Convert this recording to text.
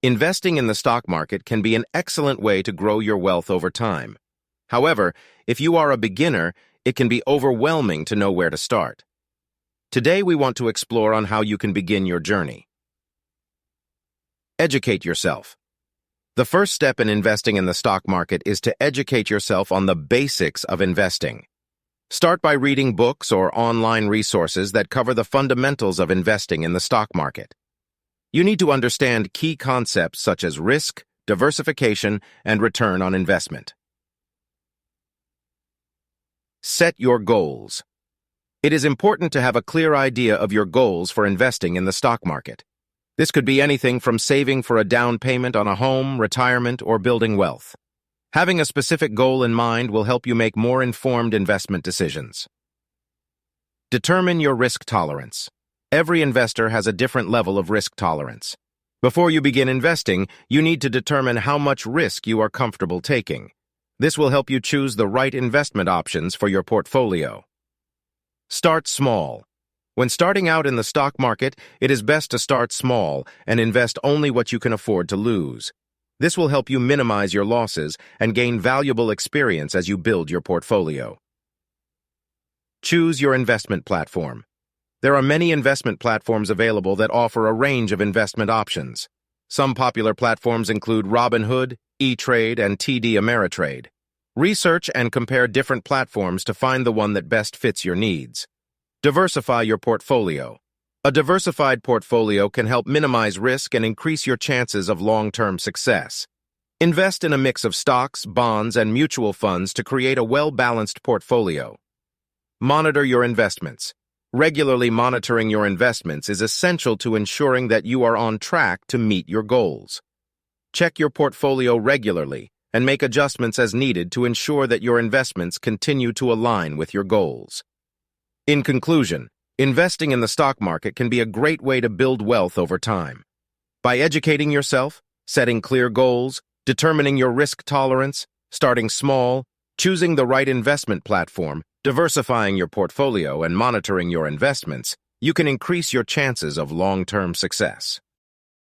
Investing in the stock market can be an excellent way to grow your wealth over time. However, if you are a beginner, it can be overwhelming to know where to start. Today, we want to explore on how you can begin your journey. Educate yourself. The first step in investing in the stock market is to educate yourself on the basics of investing. Start by reading books or online resources that cover the fundamentals of investing in the stock market. You need to understand key concepts such as risk, diversification, and return on investment. Set your goals. It is important to have a clear idea of your goals for investing in the stock market. This could be anything from saving for a down payment on a home, retirement, or building wealth. Having a specific goal in mind will help you make more informed investment decisions. Determine your risk tolerance. Every investor has a different level of risk tolerance. Before you begin investing, you need to determine how much risk you are comfortable taking. This will help you choose the right investment options for your portfolio. Start small. When starting out in the stock market, it is best to start small and invest only what you can afford to lose. This will help you minimize your losses and gain valuable experience as you build your portfolio. Choose your investment platform. There are many investment platforms available that offer a range of investment options. Some popular platforms include Robinhood, E-Trade, and TD Ameritrade. Research and compare different platforms to find the one that best fits your needs. Diversify your portfolio. A diversified portfolio can help minimize risk and increase your chances of long-term success. Invest in a mix of stocks, bonds, and mutual funds to create a well-balanced portfolio. Monitor your investments. Regularly monitoring your investments is essential to ensuring that you are on track to meet your goals. Check your portfolio regularly and make adjustments as needed to ensure that your investments continue to align with your goals. In conclusion, investing in the stock market can be a great way to build wealth over time. By educating yourself, setting clear goals, determining your risk tolerance, starting small, choosing the right investment platform, diversifying your portfolio, and monitoring your investments, you can increase your chances of long-term success.